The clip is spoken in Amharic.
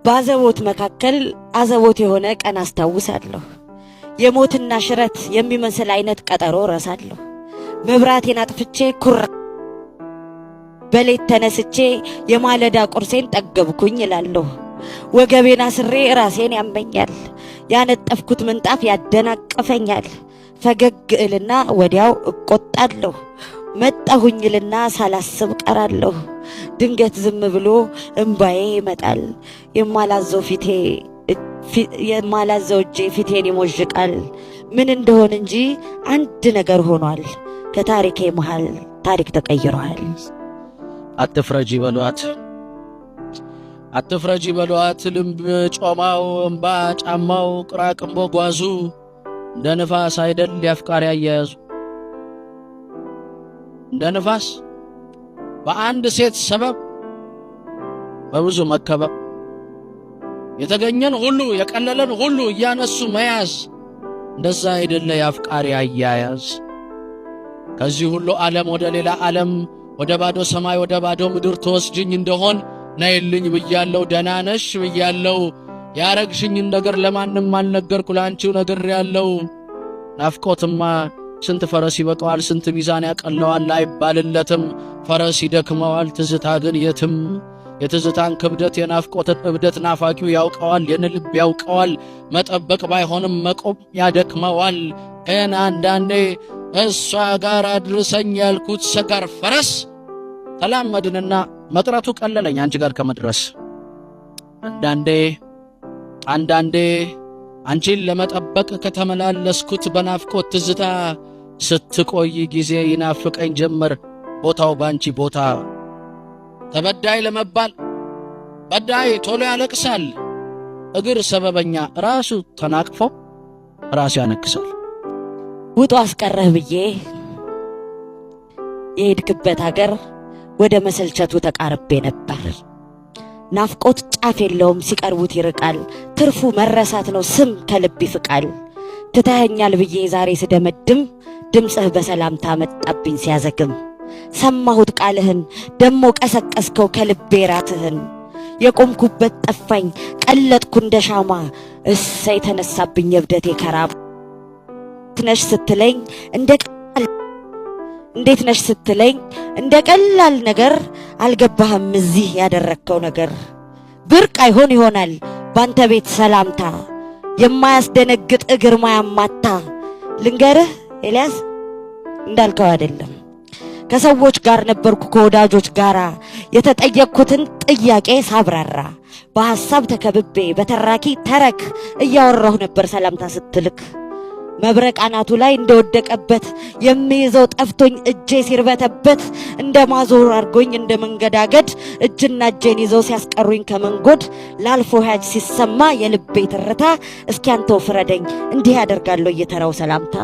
ባዘቦት መካከል አዘቦት የሆነ ቀን አስታውሳለሁ። የሞትና ሽረት የሚመስል አይነት ቀጠሮ ረሳለሁ። መብራቴን አጥፍቼ ኩራ በሌት ተነስቼ የማለዳ ቁርሴን ጠገብኩኝ እላለሁ። ወገቤን አስሬ ራሴን ያመኛል። ያነጠፍኩት ምንጣፍ ያደናቀፈኛል። ፈገግ እልና ወዲያው እቆጣለሁ። መጣሁኝልና ሳላስብ ቀራለሁ። ድንገት ዝም ብሎ እንባዬ ይመጣል። የማላዘው እጄ ፊቴን ይሞዥቃል። ምን እንደሆነ እንጂ አንድ ነገር ሆኗል። ከታሪኬ መሃል ታሪክ ተቀይሯል። አትፍረጂ በሏት አትፍረጂ በሏት። ልምብ ጮማው እምባ ጫማው ቅራቅንቦ ጓዙ እንደ ንፋስ አይደል ያፍቃሪ አያያዙ። እንደ ንፋስ በአንድ ሴት ሰበብ በብዙ መከበብ የተገኘን ሁሉ የቀለለን ሁሉ እያነሱ መያዝ እንደዛ አይደለ ያፍቃሪ አያያዝ። ከዚህ ሁሉ ዓለም ወደ ሌላ ዓለም ወደ ባዶ ሰማይ ወደ ባዶ ምድር ተወስጅኝ እንደሆን ነይልኝ ብያለው። ደህና ነሽ ብያለው። ያረግሽኝን ነገር ለማንም አልነገርኩ ላንቺው ነግሬያለው። ናፍቆትማ ስንት ፈረስ ይበቃዋል፣ ስንት ሚዛን ያቀለዋል አይባልለትም። ፈረስ ይደክመዋል፣ ትዝታ ግን የትም። የትዝታን ክብደት የናፍቆትን እብደት ናፋቂው ያውቀዋል፣ የንልብ ያውቀዋል። መጠበቅ ባይሆንም መቆም ያደክመዋል። ግን አንዳንዴ እሷ ጋር አድርሰኝ ያልኩት ሰጋር ፈረስ ተላመድንና መቅረቱ ቀለለኝ አንቺ ጋር ከመድረስ። አንዳንዴ አንቺን ለመጠበቅ ከተመላለስኩት በናፍቆት ትዝታ ስትቆይ ጊዜ ይናፍቀኝ ጀመር ቦታው ባንቺ ቦታ። ተበዳይ ለመባል በዳይ ቶሎ ያለቅሳል። እግር ሰበበኛ ራሱ ተናቅፎ ራሱ ያነክሳል። ውጡ አስቀረህ ብዬ የሄድክበት ሀገር ወደ መሰልቸቱ ተቃርቤ ነበር። ናፍቆት ጫፍ የለውም ሲቀርቡት ይርቃል። ትርፉ መረሳት ነው ስም ከልብ ይፍቃል። ትተኸኛል ብዬ ዛሬ ስደመድም ድምፅህ በሰላምታ መጣብኝ ሲያዘግም። ሰማሁት ቃልህን ደሞ ቀሰቀስከው ከልቤ ራትህን። የቆምኩበት ጠፋኝ ቀለጥኩ እንደ ሻማ እሰይ ተነሳብኝ የብደቴ ከራብ። ነሽ ስትለኝ እንዴት ነሽ ስትለኝ እንደ ቀላል ነገር አልገባህም እዚህ ያደረከው ነገር። ብርቅ አይሆን ይሆናል ባንተ ቤት ሰላምታ የማያስደነግጥ እግር ማያማታ። ልንገርህ ኤልያስ እንዳልከው አይደለም። ከሰዎች ጋር ነበርኩ ከወዳጆች ጋራ የተጠየቅኩትን ጥያቄ ሳብራራ በሐሳብ ተከብቤ በተራኪ ተረክ እያወራሁ ነበር ሰላምታ ስትልክ። መብረቅ አናቱ ላይ እንደወደቀበት የሚይዘው ጠፍቶኝ እጄ ሲርበተበት እንደ ማዞር አርጎኝ እንደ መንገዳገድ እጅና እጄን ይዘው ሲያስቀሩኝ ከመንጎድ ላልፎ ሀጅ ሲሰማ የልቤ ትርታ እስኪ አንተው ፍረደኝ እንዲህ ያደርጋለሁ እየተራው ሰላምታ።